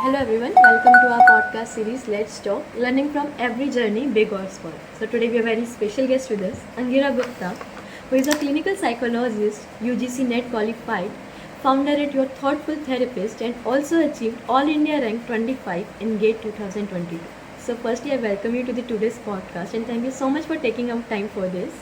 Hello everyone, welcome to our podcast series Let's Talk, learning from every journey, big or small. So today we have a very special guest with us, Angira Gupta, who is a clinical psychologist, UGC-NET qualified, founder at Your Thoughtful Therapist, and also achieved All India Rank 25 in GATE 2022. So firstly, I welcome you to the today's podcast and thank you so much for taking out time for this.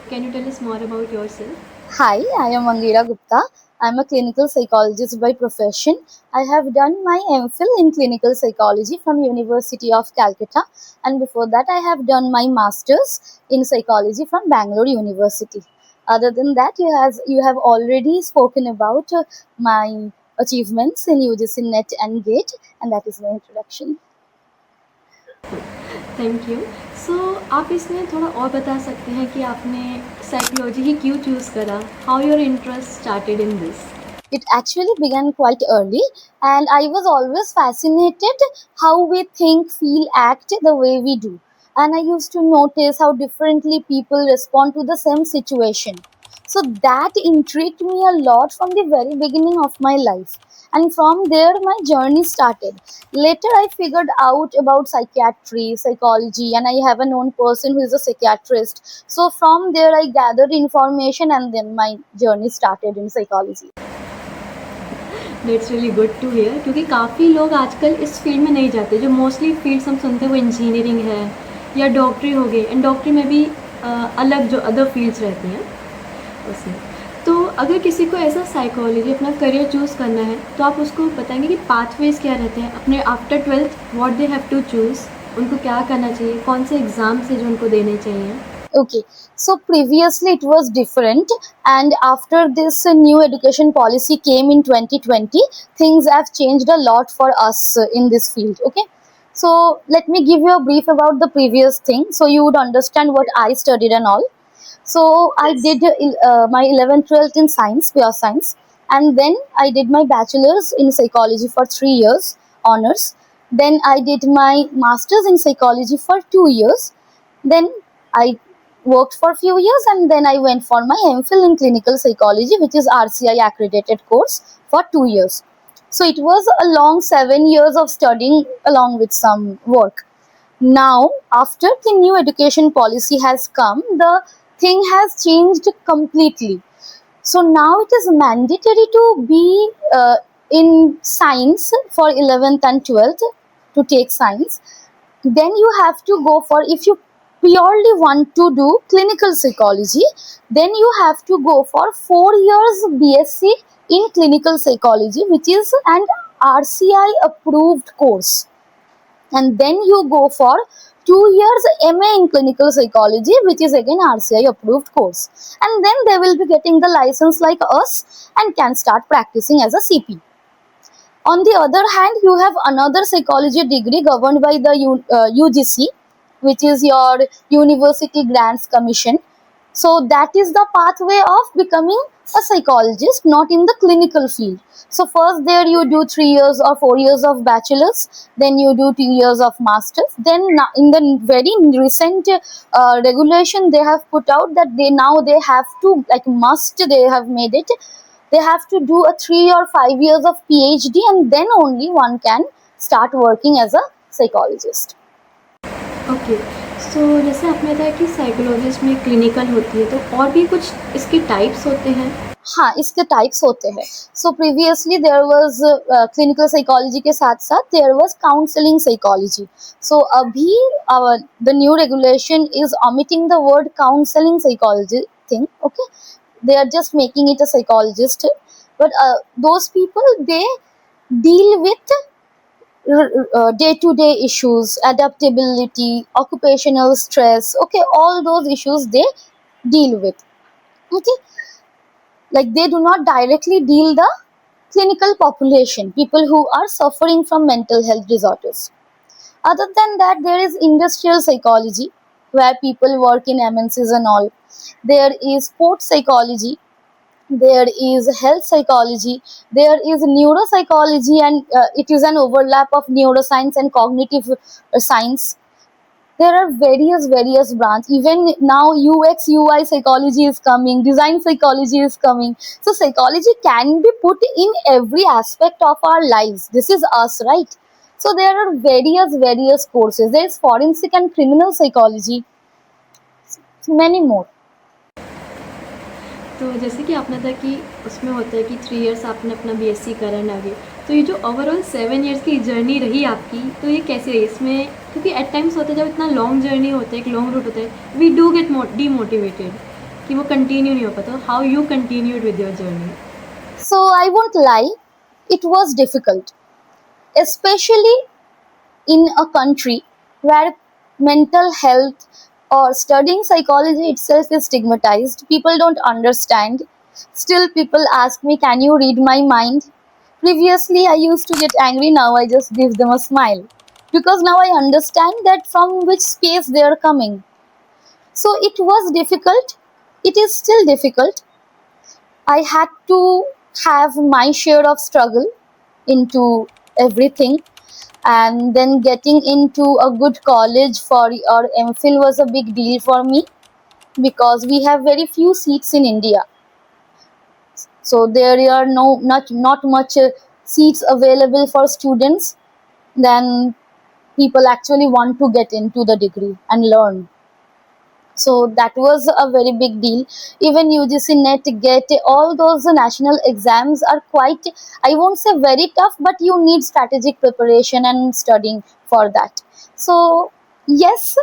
Can you tell us more about yourself? Hi, I am Angira Gupta. I'm a clinical psychologist by profession. I have done my MPhil in clinical psychology from University of Calcutta, and before that I have done my masters in psychology from Bangalore University. Other than that, you have already spoken about my achievements in UGC-NET and GATE, and that is my introduction. Thank you so आप इसमें थोड़ा और बता सकते हैं कि आपने psychology ही क्यों चूज़ करा how your interest started in this It actually began quite early, and I was always fascinated how we think, feel, act the way we do. And I used to notice how differently people respond to the same situation. So that intrigued me a lot from the very beginning of my life. And from there, my journey started. Later, I figured out about psychiatry, psychology, and I have a known person who is a psychiatrist. So from there, I gathered information, and then my journey started in psychology. That's really good to hear क्योंकि काफ़ी लोग आजकल इस field में नहीं जाते जो mostly fields हम सुनते हैं वो इंजीनियरिंग है या डॉक्टरी हो गई एंड डॉक्टरी में भी अलग जो अदर फील्ड्स रहती हैं उसमें तो अगर किसी को ऐसा साइकोलॉजी अपना करियर चूज़ करना है तो आप उसको बताएंगे कि पाथवेज क्या रहते हैं अपने after 12th what they have to choose उनको क्या करना चाहिए कौन से एग्ज़ाम्स है जो उनको देने चाहिए Okay, so previously it was different, and after this new education policy came in 2020, things have changed a lot for us in this field. Okay, so let me give you a brief about the previous thing so you would understand what I studied and all. So I did my 11th 12th in science, pure science, and then I did my bachelor's in psychology for 3 years, honors. Then I did my master's in psychology for 2 years. Then I worked for a few years, and then I went for my MPhil in clinical psychology, which is RCI accredited course, for 2 years. So it was a long 7 years of studying along with some work. Now, after the new education policy has come, the thing has changed completely. So now it is mandatory to be in science for 11th and 12th to take science. Then you have to go for, if you purely want to do clinical psychology, then you have to go for 4 years BSc in clinical psychology, which is an RCI approved course. And then you go for 2 years MA in clinical psychology, which is again RCI approved course. And then they will be getting the license like us and can start practicing as a CP. On the other hand, you have another psychology degree governed by the UGC, which is your University Grants Commission. So that is the pathway of becoming a psychologist, not in the clinical field. So first there you do 3 years or 4 years of bachelor's, then you do 2 years of master's. Then in the very recent regulation, they have put out that they have to, like, must, they have made it, they have to do a 3 or 5 years of PhD, and then only one can start working as a psychologist. Okay so जैसे आपने बताया कि psychologist में clinical होती है तो और भी कुछ इसके टाइप्स होते हैं हाँ, इसके टाइप्स होते हैं. So previously there was clinical psychology के साथ साथ there was counselling psychology. So अभी the new regulation is omitting the word counseling psychology thing. Okay, they are just making it a psychologist, but those people, they deal with day-to-day issues, adaptability, occupational stress. Okay, all those issues they deal with. Okay, like they do not directly deal the clinical population, people who are suffering from mental health disorders. Other than that, there is industrial psychology, where people work in MNCs and all. There is sports psychology, there is health psychology, there is neuropsychology, and it is an overlap of neuroscience and cognitive science. There are various branches. Even now UX UI psychology is coming, design psychology is coming. So psychology can be put in every aspect of our lives. This is us, right? So there are various courses. There is forensic and criminal psychology, many more. तो जैसे कि आपने था कि उसमें होता है कि 3 इयर्स आपने अपना बीएससी करा एंड आगे, तो ये जो ओवरऑल 7 इयर्स की जर्नी रही आपकी, तो ये कैसी रही इसमें? क्योंकि एट टाइम्स होता है जब इतना लॉन्ग जर्नी होता है, एक लॉन्ग रूट होता है, वी डू गेट डीमोटिवेटेड कि वो कंटिन्यू नहीं हो पाता. How you continued with your journey? So I won't lie, it was difficult, especially in a country where mental health or studying psychology itself is stigmatized. People don't understand. Still, people ask me, can you read my mind? Previously, I used to get angry, now I just give them a smile. Because now I understand that from which space they are coming. So it was difficult. It is still difficult. I had to have my share of struggle into everything, and then getting into a good college for your MPhil was a big deal for me because we have very few seats in India. So there are not much seats available for students. Then people actually want to get into the degree and learn. So that was a very big deal. Even UGC-NET, GET, all those national exams are quite, I won't say very tough, but you need strategic preparation and studying for that. So yes,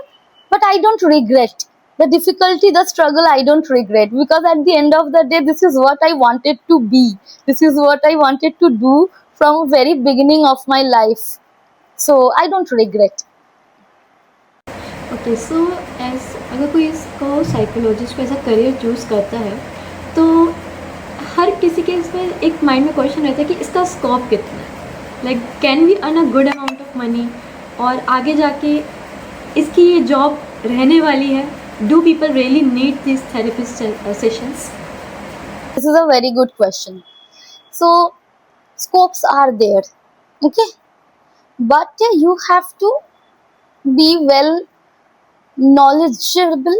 but I don't regret. The difficulty, the struggle, I don't regret, because at the end of the day, this is what I wanted to be. This is what I wanted to do from very beginning of my life. So I don't regret. Okay, so as अगर कोई इसको psychologist को as a career choose करता है, तो हर किसी के इसमें एक माइंड में क्वेश्चन रहता है कि इसका स्कोप कितना है, like can we earn a good amount of money, और आगे जाके इसकी ये जॉब रहने वाली है, do people really need this therapist sessions? This is a very good question. So, scopes are there, okay? But you have to be well knowledgeable.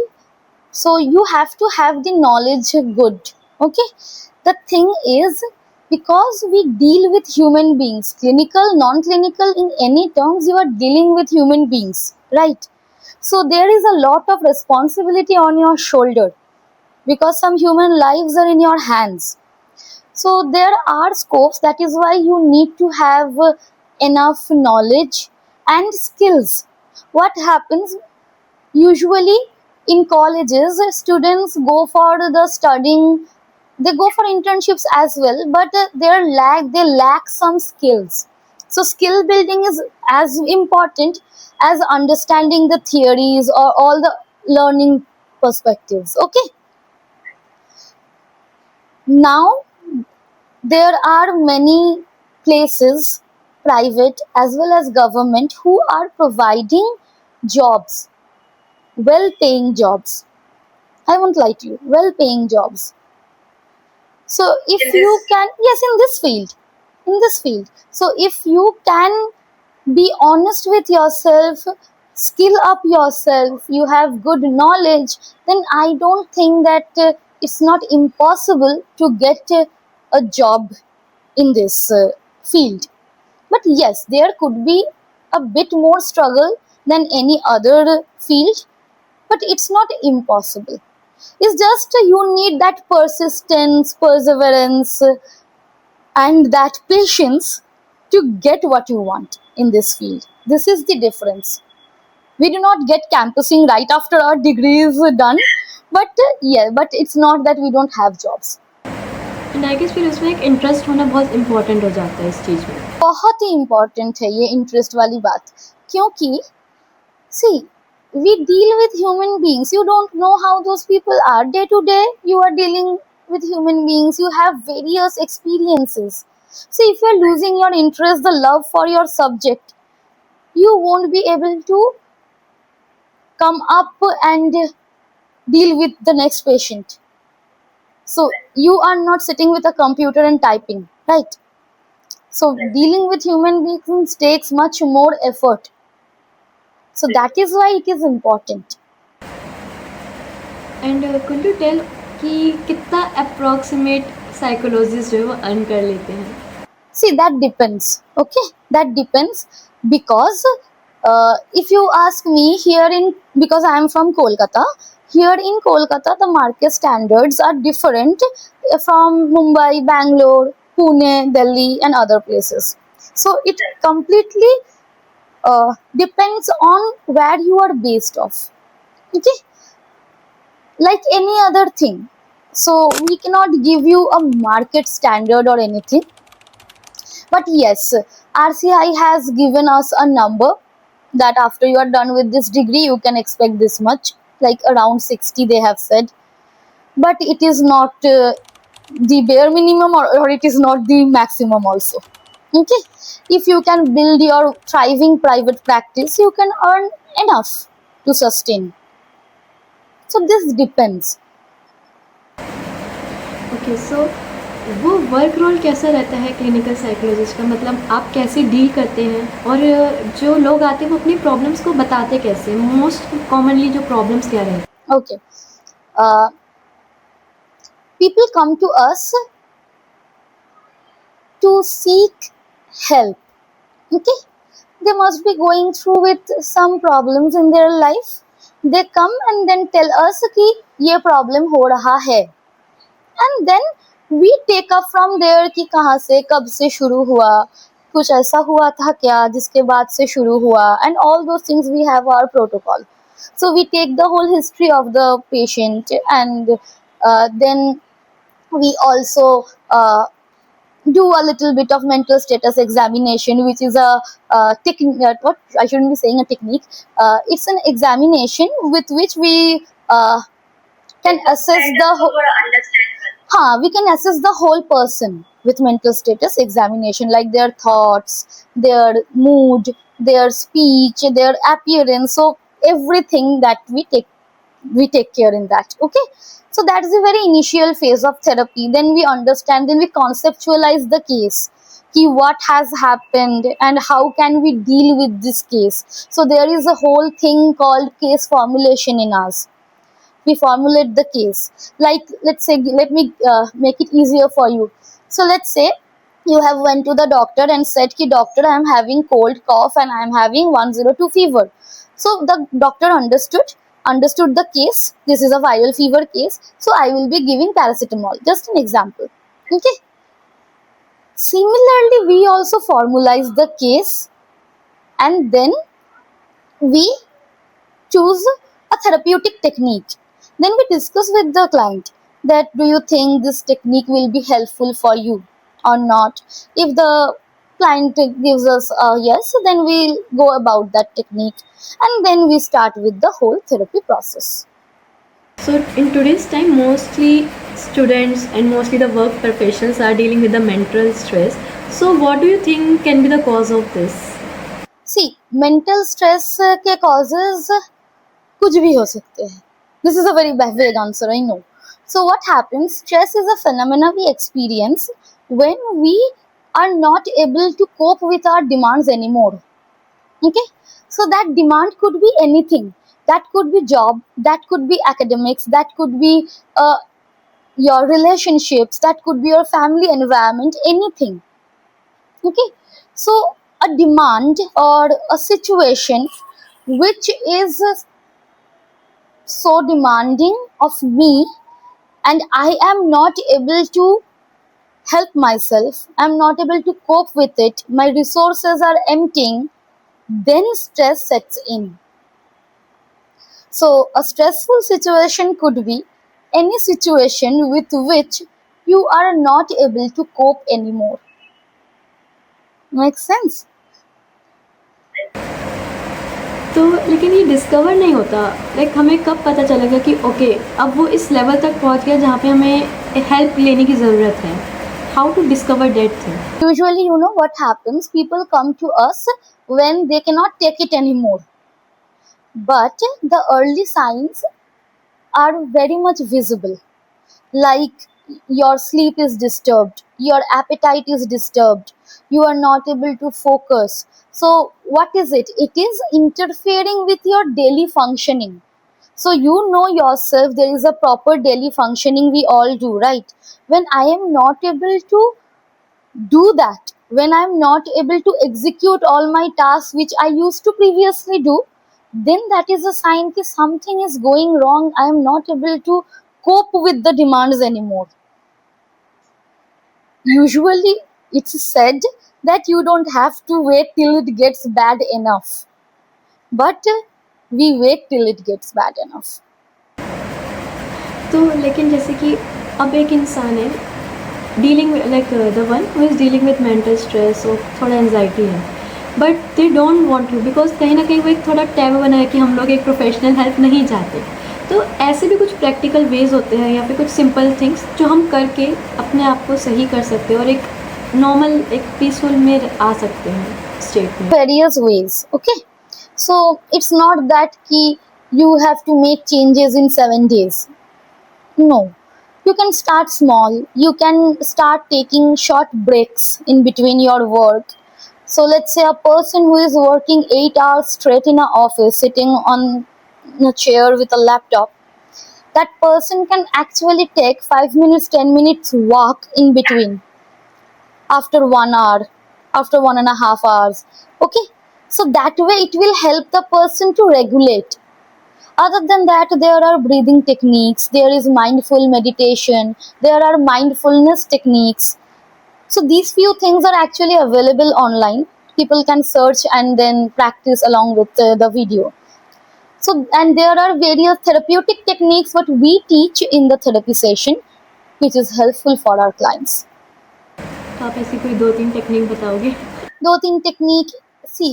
So, you have to have the knowledge good, okay? The thing is, because we deal with human beings, clinical, non-clinical, in any terms, you are dealing with human beings, right? So, there is a lot of responsibility on your shoulder because some human lives are in your hands. So there are scopes. That is why you need to have enough knowledge and skills. What happens usually in colleges, students go for the studying, they go for internships as well, but they lack some skills. So skill building is as important as understanding the theories or all the learning perspectives, okay? Now there are many places, private as well as government, who are providing jobs, well paying jobs. I won't lie to you, well paying jobs. So if you can, yes, in this field. So if you can be honest with yourself, skill up yourself, you have good knowledge, then I don't think that it's not impossible to get a job in this field. But yes, there could be a bit more struggle than any other field, but it's not impossible. It's just you need that persistence, perseverance, and that patience to get what you want in this field. This is the difference. We do not get campusing right after our degree is done, but but it's not that we don't have jobs. And I guess फिर उसमें एक interest होना बहुत important हो जाता है इस चीज़ में. बहुत ही इम्पोर्टेंट है ये इंटरेस्ट वाली बात, क्योंकि सी we deal with human beings. You don't know how those people are day to day. You are dealing with human beings. You have various experiences. So if you are losing your interest, the love for your subject, you won't be able to come up and deal with the next patient. So you are not sitting with a computer and typing, right? So dealing with human beings takes much more effort. So that is why it is important. And could you tell कि कितना approximate psychologist जो है वो earn कर लेते हैं? See, that depends. Okay, that depends, because if you ask me, here in, because I am from Kolkata, here in Kolkata the market standards are different from Mumbai, Bangalore, Pune, Delhi and other places. So it completely depends on where you are based off. Okay, like any other thing. So we cannot give you a market standard or anything. But yes, RCI has given us a number that after you are done with this degree, you can expect this much, like around 60, they have said. But it is not the bare minimum, or it is not the maximum also. Okay, if you can build your thriving private practice, you can earn enough to sustain. So this depends. Okay, so वो work role कैसा रहता है clinical psychologist का? मतलब आप कैसे deal करते हैं, और जो लोग आते हैं वो अपनी प्रॉब्लम्स को बताते कैसे? मोस्ट कॉमनली जो प्रॉब्लम्स क्या रहती हैं? Okay. People come to us to seek help. Okay, they must be going through with some problems in their life. They come and then tell us कि ये problem हो रहा है, and then we take up from there कि कहाँ से, कब से शुरू हुआ, कुछ ऐसा हुआ था क्या जिसके बाद से शुरू हुआ, and all those things we have our protocol. So we take the whole history of the patient, and then we also do a little bit of mental status examination, which is a technique. What I shouldn't be saying a technique. It's an examination with which we can assess the we can assess the whole person with mental status examination, like their thoughts, their mood, their speech, their appearance. So everything that we take care in that. Okay, so that is a very initial phase of therapy. Then we understand, then we conceptualize the case, ki what has happened and how can we deal with this case. So there is a whole thing called case formulation in us. We formulate the case, like, let's say, let me make it easier for you. So let's say you have went to the doctor and said ki doctor, I am having cold, cough and I am having 102 fever. So the doctor understood the case. This is a viral fever case, so I will be giving paracetamol, just an example. Okay, similarly we also formalize the case, and then we choose a therapeutic technique. Then we discuss with the client that do you think this technique will be helpful for you or not. If the client gives us a yes, then we'll go about that technique, and then we start with the whole therapy process. So in today's time, mostly students and mostly the work professionals are dealing with the mental stress. So what do you think can be the cause of this? See, mental stress के causes कुछ भी हो सकते हैं. This is a very vague answer, I know. So what happens? Stress is a phenomena we experience when we are not able to cope with our demands anymore. Okay, so that demand could be anything. That could be job, that could be academics, that could be your relationships, that could be your family environment, anything. Okay, so a demand or a situation which is so demanding of me, and I am not able to help myself, I'm not able to cope with it, my resources are emptying, then stress sets in. So a stressful situation could be any situation with which you are not able to cope anymore. Makes sense? तो लेकिन ये discover नहीं होता, like हमें कब पता चलेगा कि ओके अब वो इस लेवल तक पहुंच गया जहाँ पे हमें हेल्प लेने की ज़रूरत है? How to discover that thing? Usually, you know what happens? People come to us when they cannot take it anymore. But the early signs are very much visible. Like your sleep is disturbed, your appetite is disturbed, you are not able to focus. So, what is it? It is interfering with your daily functioning. So, you know yourself, there is a proper daily functioning we all do, right? When I am not able to do that, When I'm not able to execute all my tasks which I used to previously do, then that is a sign that something is going wrong. I am not able to cope with the demands anymore. Usually, it's said that you don't have to wait till it gets bad enough, but we wait till it gets bad enough. तो लेकिन जैसे कि अब एक इंसान है dealing like the one who is dealing with mental stress और थोड़ा एनजाइटी है, but they don't want to, because कहीं ना कहीं वो एक थोड़ा टैबू बना है कि हम लोग एक प्रोफेशनल हेल्प नहीं चाहते। तो ऐसे भी कुछ प्रैक्टिकल वेज होते हैं या फिर कुछ सिंपल थिंग्स जो हम करके अपने आप को सही कर सकते हैं और एक नॉर्मल एक पीसफुल में आ सकते हैं स्टेट में। Various ways, okay? So it's not that you have to make changes in 7 days. No, you can start small. You can start taking short breaks in between your work. So let's say a person who is working 8 hours straight in an office, sitting on a chair with a laptop, that person can actually take 5 minutes, 10 minutes walk in between after 1 hour, after 1.5 hours. Okay, so that way it will help the person to regulate. Other than that, there are breathing techniques, there is mindful meditation, there are mindfulness techniques. So these few things are actually available online. People can search and then practice along with the video. So, and there are various therapeutic techniques what we teach in the therapy session, which is helpful for our clients. तो आप ऐसी कोई 2-3 technique बताओगे? 2-3 technique, सी,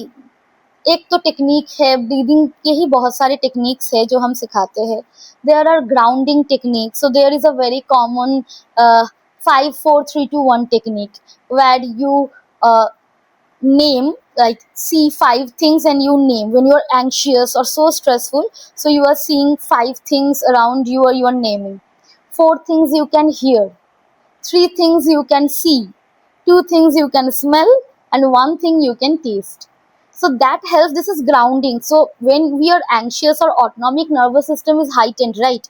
एक तो technique है breathing के ही बहुत सारे टेक्निक्स है जो हम सिखाते हैं. There are grounding technique. So there is a very common 5 4 3 2 1 technique where you name, like see 5 things and you name when you are anxious or so stressful. So you are seeing 5 things around you or you are naming. 4 things you can hear, 3 things you can see, 2 things you can smell, and 1 thing you can taste. So that helps. This is grounding. So when we are anxious, our autonomic nervous system is heightened, right?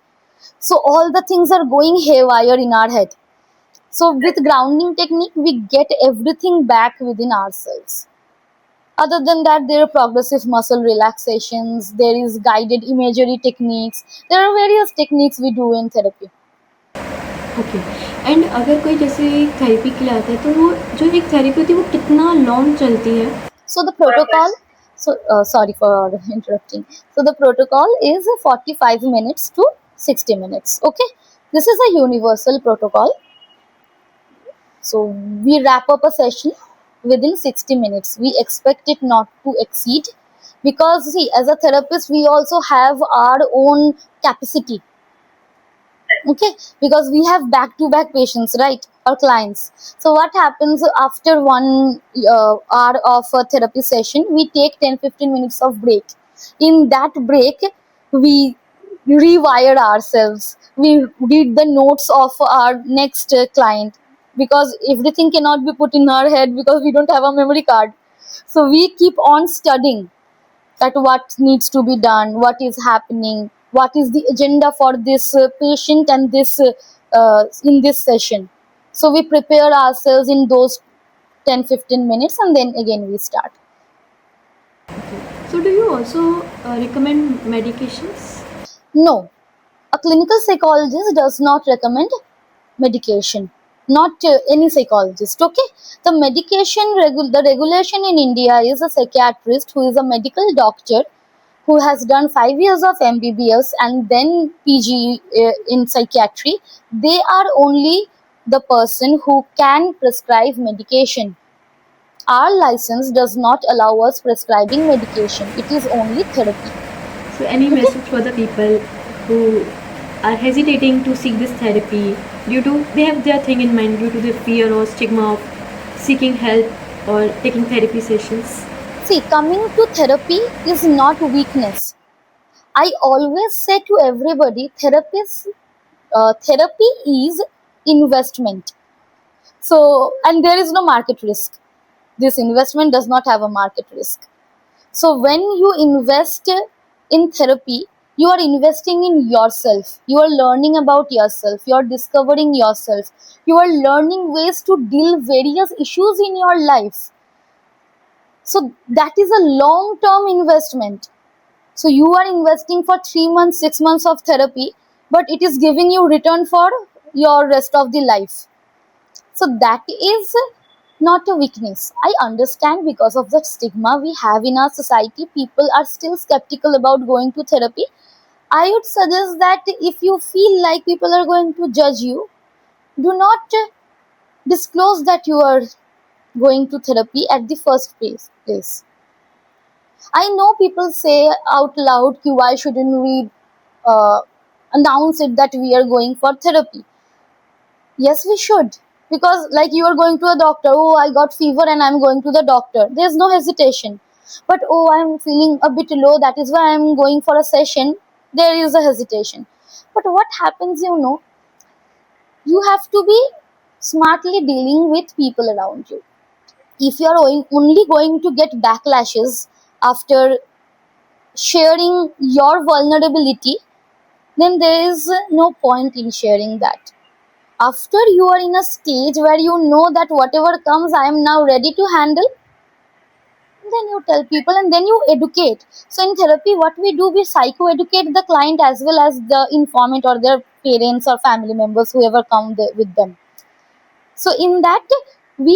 So all the things are going haywire in our head. So with grounding technique, we get everything back within ourselves. Other than that, there are progressive muscle relaxations, there is guided imagery techniques, there are various techniques we do in therapy. Okay, and अगर कोई जैसे therapy के लिए आता है तो वो जो एक थेरेपी होती है वो कितना लॉन्ग चलती है? So the protocol, sorry for interrupting. So the protocol is 45 minutes to 60 minutes. Okay, this is a universal protocol. So we wrap up a session within 60 minutes. We expect it not to exceed, because see, as a therapist, we also have our own capacity. Okay, because we have back to back patients, right, or clients. So what happens after 1 hour of a therapy session, we take 10 15 minutes of break. In that break, we rewire ourselves, we read the notes of our next client, because everything cannot be put in our head because we don't have a memory card. So we keep on studying that what needs to be done, what is happening, what is the agenda for this patient and this in this session. So we prepare ourselves in those 10 15 minutes and then again we start. So do you also recommend medications? No, a clinical psychologist does not recommend medication, not any psychologist. Okay, the medication the regulation in India is a psychiatrist who is a medical doctor who has done 5 years of MBBS and then PG in psychiatry. They are only the person who can prescribe medication. Our license does not allow us prescribing medication. It is only therapy. So any message for the people who are hesitating to seek this therapy due to they have their thing in mind due to the fear or stigma of seeking help or taking therapy sessions? See, coming to therapy is not weakness. I always say to everybody, therapy is investment. So, and there is no market risk. This investment does not have a market risk. So when you invest in therapy, You are investing in yourself. You are learning about yourself. You are discovering yourself. You are learning ways to deal various issues in your life. So that is a long term investment. So you are investing for 3 months, 6 months of therapy, but it is giving you return for your rest of the life. So that is not a weakness. I understand because of the stigma we have in our society, people are still skeptical about going to therapy. I would suggest that if you feel like people are going to judge you, do not disclose that you are going to therapy at the first place. I know people say out loud, "Ki why shouldn't we uh, announce it that we are going for therapy?" Yes, we should. Because, like, you are going to a doctor, "Oh, I got fever and I'm going to the doctor." There's no hesitation. But, "Oh, I'm feeling a bit low, that is why I'm going for a session," there is a hesitation. But what happens, you have to be smartly dealing with people around you. If you're only going to get backlashes after sharing your vulnerability, then there is no point in sharing that. After you are in a stage where you know that whatever comes, I am now ready to handle, then you tell people and then you educate. So in therapy, what we do, we psycho-educate the client as well as the informant or their parents or family members, whoever come there with them. So in that, we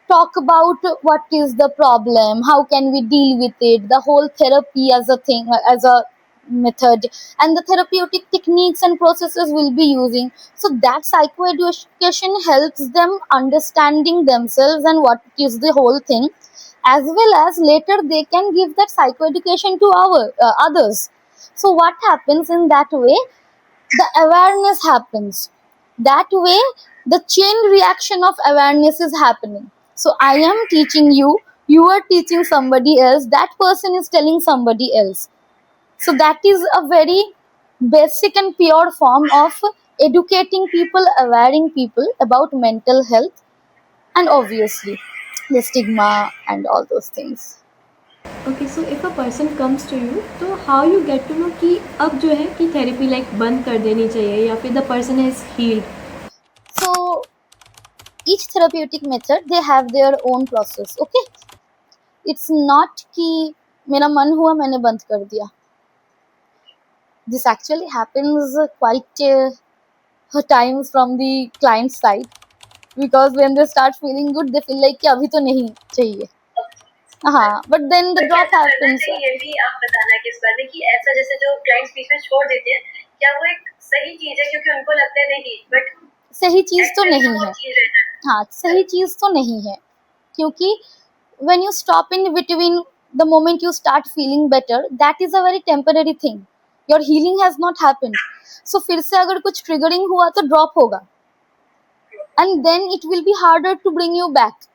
talk about what is the problem, how can we deal with it, the whole therapy as a thing, as a method, and the therapeutic techniques and processes we'll be using. So that psychoeducation helps them understanding themselves and what is the whole thing, as well as later they can give that psychoeducation to our others. So what happens in that way, the awareness happens. That way, the chain reaction of awareness is happening. So I am teaching you, you are teaching somebody else, that person is telling somebody else. So that is a very basic and pure form of educating people, awareing people about mental health, and obviously the stigma and all those things. Okay, so if a person comes to you, तो how you get to know कि अब जो है कि therapy like बंद कर देनी चाहिए या फिर the person is healed? So each therapeutic method, they have their own process. Okay, it's not कि मेरा मन हुआ मैंने बंद कर दिया. This actually happens quite times from the client side, because when they start feeling good, they feel like कि अभी तो नहीं चाहिए. हाँ, but then the drop कैसे करना happens. चाहिए ये भी आप बताना कि इस बारे में, कि ऐसा जैसे जो क्लाइंट्स बीच में छोड़ देते हैं, क्या वो एक सही चीज है? क्योंकि उनको लगता है नहीं, बट सही चीज तो एक्चुअली नहीं वो है. चीज रहता है. हाँ, सही चीज तो नहीं है, क्योंकि when you stop in between, the moment you start feeling better, that is a very temporary thing. Your healing has not happened. So फिर से अगर कुछ triggering हुआ तो drop होगा, and then it will be harder to bring you back.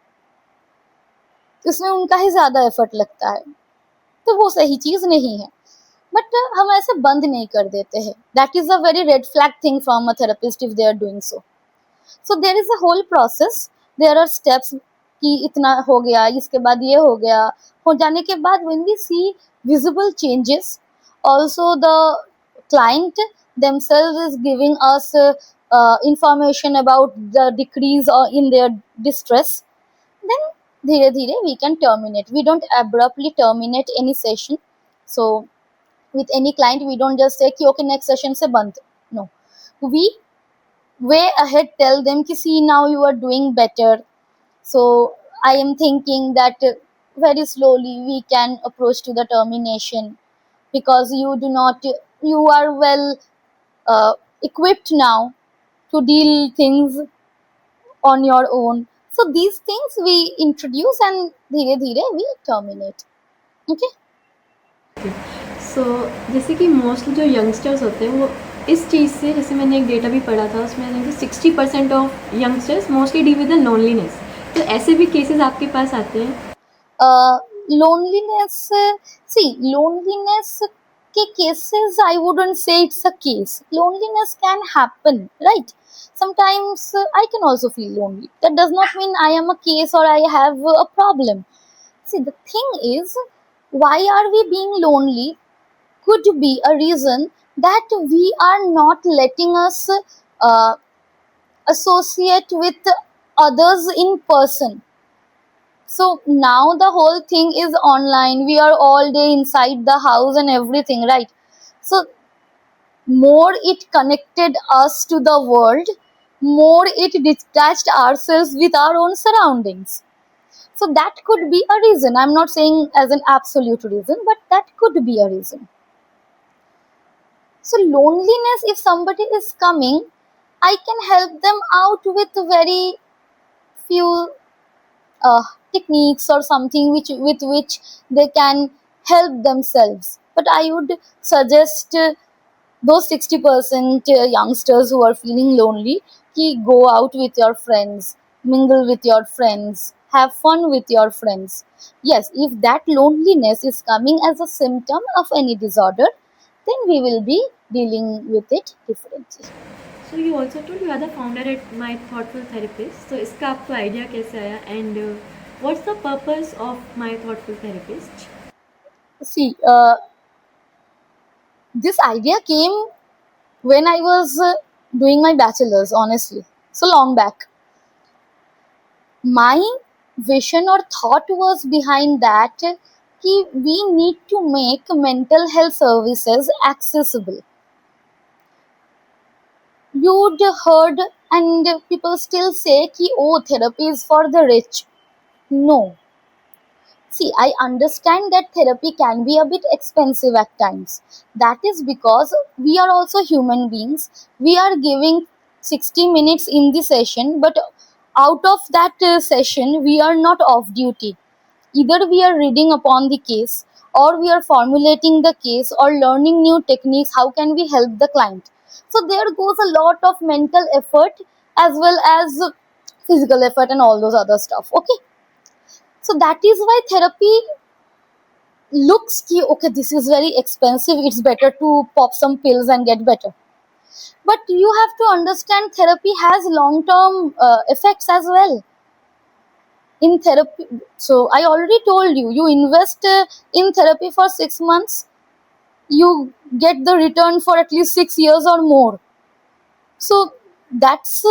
इसमें उनका ही ज्यादा एफर्ट लगता है, तो वो सही चीज नहीं है. बट हम ऐसे बंद नहीं कर देते हैं. That is a very red flag thing from a therapist if they are doing so. So there is a whole process, there are steps कि इतना हो गया, इसके बाद ये हो गया, हो जाने के बाद when we see visible changes, also the client themselves is giving us information about the decrease or in their distress, then धीरे धीरे we can terminate. We don't abruptly terminate any session. So with any client, we don't just say कि okay next session से बंद. No, we way ahead tell them कि see now you are doing better, so I am thinking that very slowly we can approach to the termination, because you do not, you are well equipped now to deal things on your own. So these things we introduce and धीरे धीरे we terminate. Okay. सो जैसे कि mostly जो youngsters होते हैं वो इस चीज़ से, जैसे मैंने एक डेटा भी पढ़ा था उसमें कि 60% of youngsters mostly deal with the loneliness. तो ऐसे भी केसेस आपके पास आते हैं? Loneliness, see, loneliness के cases, I wouldn't say it's a case. Loneliness can happen, right? Sometimes I can also feel lonely. That does not mean I am a case or I have a problem. See, the thing is, why are we being lonely? could be a reason that we are not letting us uh, associate with others in person. So now the whole thing is online. We are all day inside the house and everything, right? So more it connected us to the world, more it detached ourselves with our own surroundings. So that could be a reason. I'm not saying as an absolute reason, but that could be a reason. So loneliness, if somebody is coming, I can help them out with very few uh, techniques or something which with which they can help themselves. But I would suggest those 60% youngsters who are feeling lonely, ki go out with your friends, mingle with your friends, have fun with your friends. Yes, if that loneliness is coming as a symptom of any disorder, then we will be dealing with it differently. So you also told you are the founder at My Thoughtful Therapist. So इसका आपको idea कैसे आया and what's the purpose of My Thoughtful Therapist? See, this idea came when I was doing my bachelor's, honestly, so long back. My vision or thought was behind that कि we need to make mental health services accessible. You'd heard and people still say कि oh, therapy is for the rich. No. See, I understand that therapy can be a bit expensive at times. That is because we are also human beings. We are giving 60 minutes in the session, but out of that session, we are not off duty. Either we are reading upon the case, or we are formulating the case, or learning new techniques. How can we help the client? So, there goes a lot of mental effort as well as physical effort and all those other stuff. Okay. So that is why therapy looks ki okay, this is very expensive, it's better to pop some pills and get better. But you have to understand therapy has long term effects as well. In therapy, so I already told you, you invest in therapy for 6 months, you get the return for at least 6 years or more. So that's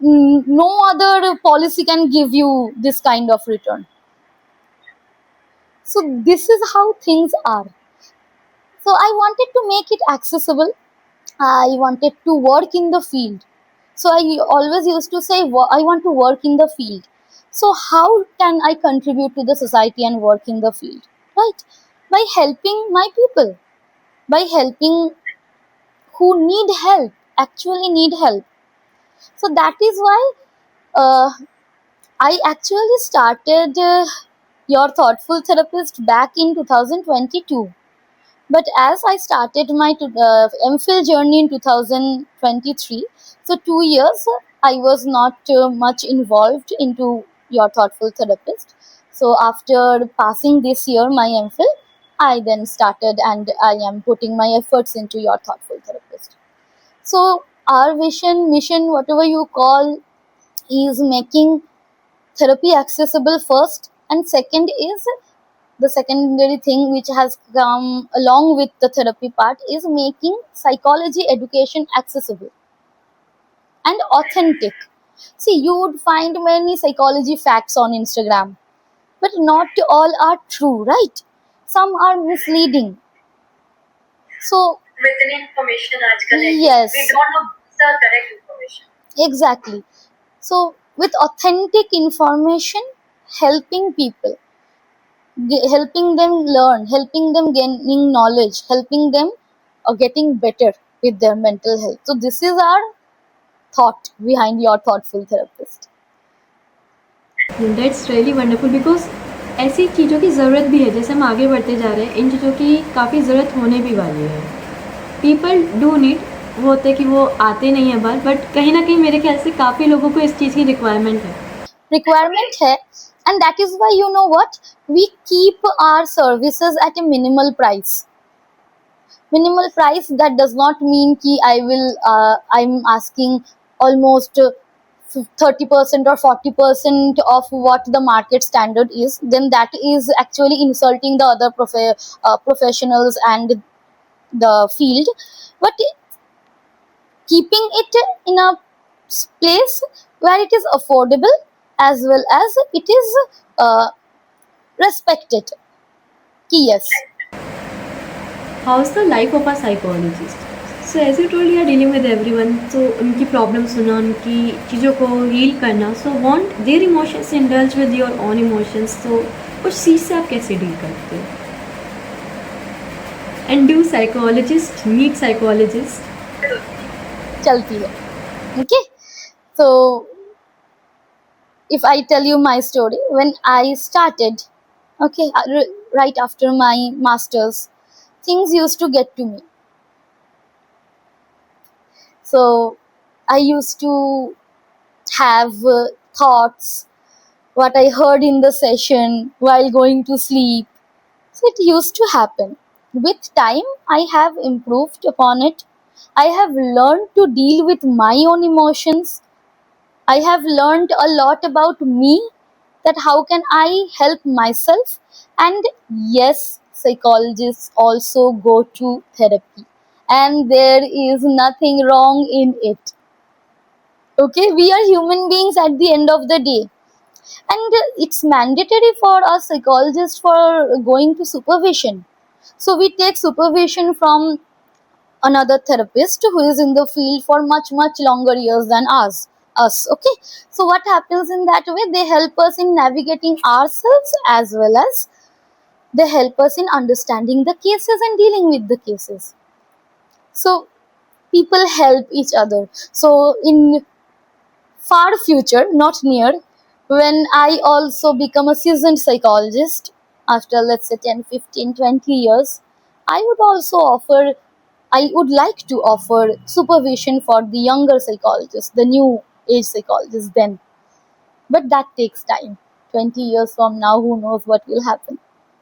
no other policy can give you this kind of return. So this is how things are. So I wanted to make it accessible. I wanted to work in the field. So I always used to say, I want to work in the field. So how can I contribute to the society and work in the field? Right? By helping my people, by helping who need help, actually need help. So that is why uh, I actually started Your Thoughtful Therapist back in 2022. But as I started my MPhil journey in 2023, so 2 years I was not much involved into Your Thoughtful Therapist. So after passing this year my MPhil, I then started and I am putting my efforts into Your Thoughtful Therapist. So our vision, mission, whatever you call, is making therapy accessible first, and second is the secondary thing which has come along with the therapy part is making psychology education accessible and authentic. See, you would find many psychology facts on Instagram, but not all are true, right? Some are misleading. So, Within information आजकल है yes, we don't know the correct information. exactly. So, with authentic information, helping people, helping them learn, helping them gaining knowledge, helping them getting better with their mental health. So this is our thought behind Your Thoughtful Therapist. That's really wonderful because ऐसी चीज़ों की ज़रूरत भी है. जैसे हम आगे बढ़ते जा रहे हैं, इन चीज़ों की काफ़ी ज़रूरत होने भी वाली है. पीपल डू नीड, वो होते कि वो आते नहीं है बाहर, बट कहीं ना कहीं मेरे ख्याल से काफ़ी लोगों को इस चीज़ की Requirement है, and that is why, you know what, we keep our services at a minimal price. Minimal price, that does not mean ki I'm asking almost 30% or 40% of what the market standard is. Then that is actually insulting the other professionals and the field, but keeping it in a place where it is affordable as well as it is respected. Ki yes. How's the life of a psychologist? So as you told, you are dealing with everyone. So उनकी problem सुना, उनकी चीज़ों को heal करना. So want their emotions to indulge with your own emotions. So उस चीज़ से आप कैसे डील करते हो? And do psychologists meet psychologists? चलती है. Okay, so if I tell you my story, when I started, okay, right after my masters, things used to get to me. So I used to have thoughts, what I heard in the session while going to sleep. So it used to happen. With time, I have improved upon it. I have learned to deal with my own emotions. I have learned a lot about me, that how can I help myself. And yes, psychologists also go to therapy, and there is nothing wrong in it. Okay, we are human beings at the end of the day, and it's mandatory for us psychologists for going to supervision. So we take supervision from another therapist who is in the field for much longer years than us. Okay, so what happens in that way, they help us in navigating ourselves as well as they help us in understanding the cases and dealing with the cases. So people help each other. So in far future, not near, when I also become a seasoned psychologist after, let's say, 10, 15, 20 years, I would also offer, I would like to offer supervision for the younger psychologists, the new age psychologists then. But that takes time. 20 years from now, who knows what will happen.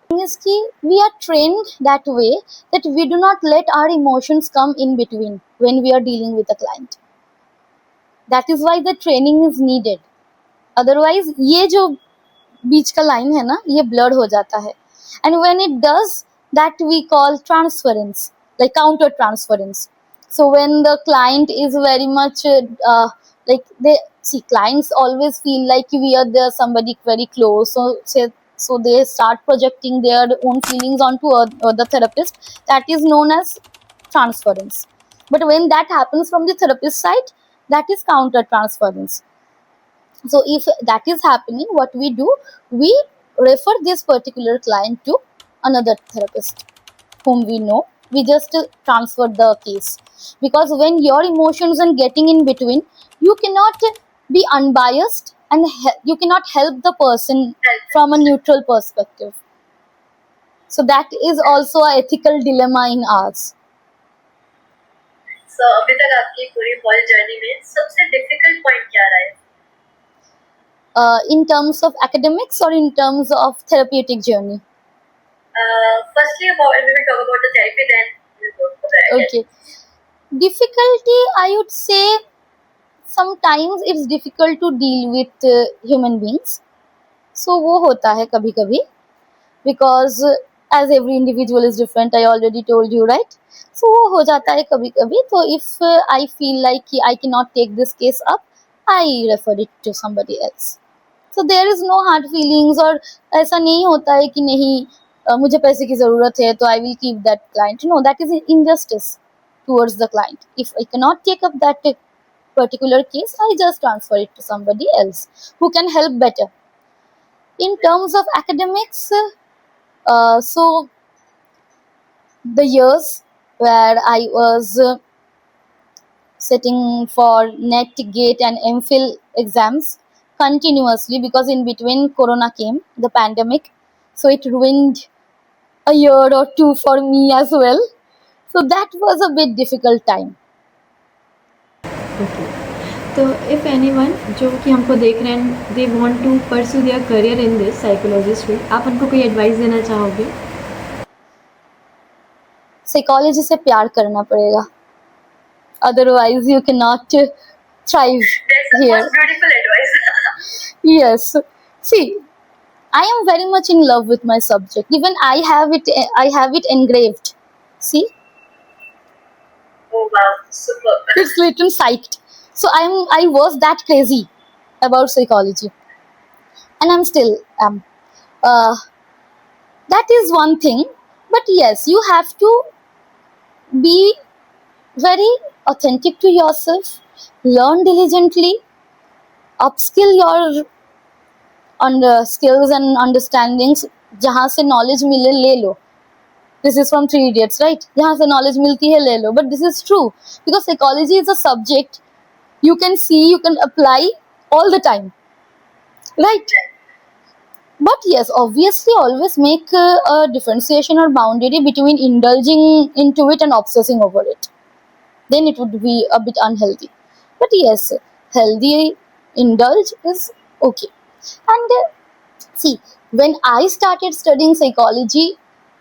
Thing is ki, we are trained that way that we do not let our emotions come in between when we are dealing with a client. That is why the training is needed. Otherwise, ये जो बीच का line है ना, ये blurred हो जाता है. And when it does, that we call transference, like counter transference. So when the client is very much like they see, clients always feel like we are there somebody very close. So they start projecting their own feelings onto the therapist. That is known as transference. But when that happens from the therapist side, that is counter transference. So if that is happening, what we do, we refer this particular client to another therapist whom we know. We just transfer the case, because when your emotions are getting in between, you cannot be unbiased and you cannot help the person from a neutral perspective. So that is also a ethical dilemma in ours. So अभी तक आपकी पूरी college journey में सबसे difficult point क्या रहा है? In terms of academics or in terms of therapeutic journey? Firstly, we will talk about the therapy, then we'll go for the academic. Okay. Difficulty, I would say sometimes it's difficult to deal with human beings. So वो होता है कभी कभी, because as every individual is different, I already told you, right? So वो हो जाता है कभी कभी. So if I feel like I cannot take this case up, I refer it to somebody else. So there is no hard feelings, और ऐसा नहीं होता है कि नहीं मुझे पैसे की ज़रूरत है तो I will keep that client. No, that is injustice towards the client. If I cannot take up that particular case, I just transfer it to somebody else who can help better. In terms of academics, so the years where I was sitting for NET, GATE and MPhil exams continuously, because in between Corona came, the pandemic, so it ruined a year or two for me as well. So that was a bit difficult time. Okay. तो if anyone जो कि हमको देख रहे हैं, they want to pursue their career in this psychologist field, आप उनको कोई advice देना चाहोगे? Psychology से प्यार करना पड़ेगा, otherwise you cannot thrive That's the here. most beautiful advice. Yes. See, I am very much in love with my subject. Even I have it engraved. See, Oh wow, super. It's written psyched. So I was that crazy about psychology, and I'm still am. Uh, that is one thing, but yes, you have to be very authentic to yourself, learn diligently, upskill your skills and understandings. जहाँ से knowledge मिले ले लो. This is from Three Idiots, right? जहाँ से knowledge मिलती है ले लो. But this is true because psychology is a subject you can see, you can apply all the time, right? But yes, obviously, always make a differentiation or boundary between indulging into it and obsessing over it. Then it would be a bit unhealthy. But yes, healthy indulge is okay. And see, when I started studying psychology,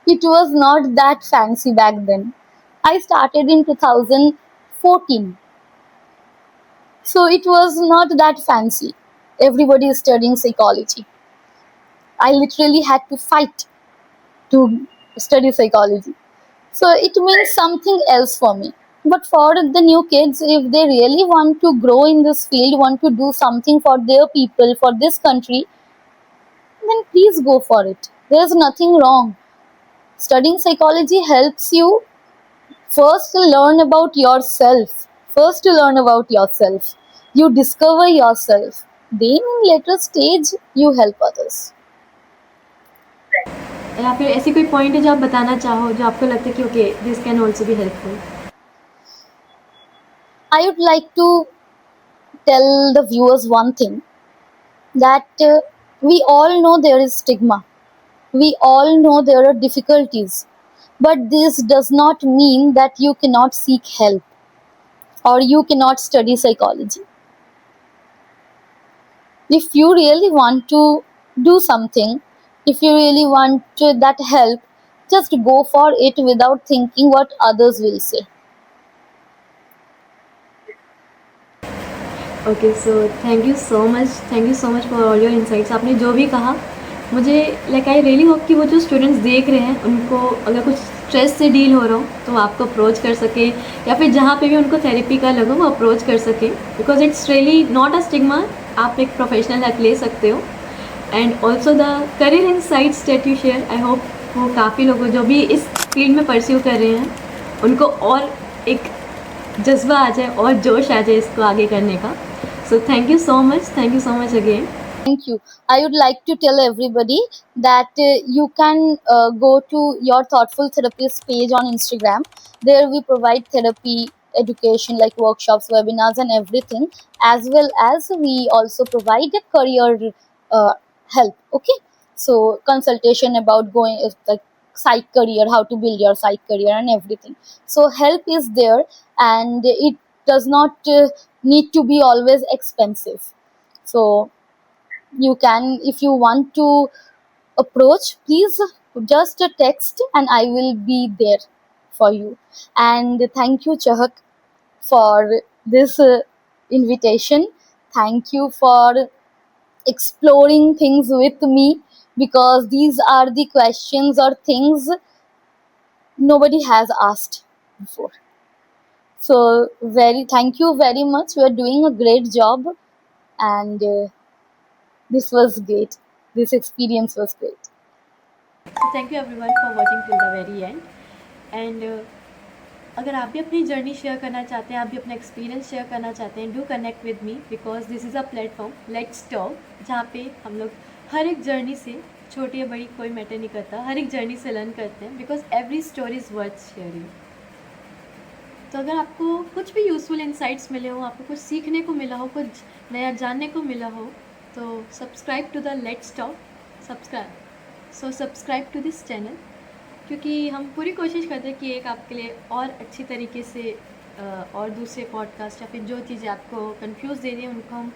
it was not that fancy back then. I started in 2014, so it was not that fancy. Everybody is studying psychology. I literally had to fight to study psychology. So it means something else for me. But for the new kids, if they really want to grow in this field, want to do something for their people, for this country, then please go for it. There is nothing wrong. Studying psychology helps you first to learn about yourself. First to learn about yourself. You discover yourself. Then in later stage, you help others. या फिर ऐसी कोई point है जो आप बताना चाहो जो आपको लगता है कि okay this can also be helpful? I would like to tell the viewers one thing, that we all know there is stigma. We all know there are difficulties. But this does not mean that you cannot seek help or you cannot study psychology. If you really want to do something, if you really want that help, just go for it without thinking what others will say. Okay, so thank you so much for all your insights. आपने जो भी कहा मुझे like I really hope कि वो जो students देख रहे हैं उनको अगर कुछ स्ट्रेस से डील हो रहा हो तो वो आपको अप्रोच कर सके, या फिर जहाँ पे भी उनको थेरेपी का लगो वो अप्रोच कर सके, because it's really not a stigma. आप एक प्रोफेशनल हेल्प ले सकते हो. And also the career insights that you share, I hope वो काफ़ी लोगों जो भी इस फील्ड में परस्यू कर रहे हैं उनको और एक जज्बा आ जाए और जोश आ जाए इसको आगे करने का. So thank you so much again. Thank you. I would like to tell everybody that you can go to your Thoughtful Therapist page on Instagram. There we provide therapy education like workshops, webinars, and everything, as well as we also provide a career uh, help. Okay, so consultation about going like psych career, how to build your psych career, and everything. So help is there, and it does not need to be always expensive. So you can, if you want to approach, please just text and I will be there for you. And thank you, Chahak, for this invitation. Thank you for exploring things with me, because these are the questions or things nobody has asked before. So very thank you very much. You are doing a great job, and this was great. This experience was great. So thank you everyone for watching till the very end. And अगर आप भी अपनी journey share करना चाहते हैं, आप भी अपना एक्सपीरियंस शेयर करना चाहते हैं, do connect with me, because this is a platform let's talk, जहाँ पे हम लोग हर एक जर्नी से, छोटी या बड़ी कोई मैटर नहीं करता, हर एक जर्नी से लर्न करते हैं, because every story is worth sharing. तो अगर आपको कुछ भी यूज़फुल इंसाइट्स मिले हो, आपको कुछ सीखने को मिला हो, कुछ नया जानने को मिला हो, तो subscribe to the let's talk. Subscribe to this channel, क्योंकि हम पूरी कोशिश करते हैं कि एक आपके लिए और अच्छी तरीके से और दूसरे पॉडकास्ट या फिर जो चीज़ें आपको कंफ्यूज दे रही हैं उनको हम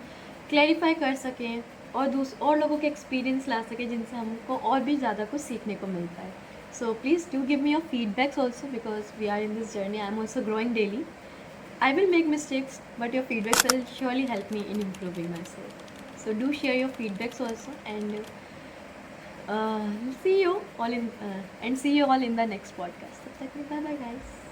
क्लैरिफाई कर सकें और लोगों के एक्सपीरियंस ला सकें, जिनसे हमको और भी ज़्यादा कुछ सीखने को मिलता है. So please do give me your feedbacks also, because we are in this journey. I am also growing daily. I will make mistakes, but your feedbacks will surely help me in improving myself. So do share your feedbacks also, and see you all in the next podcast. Bye bye guys.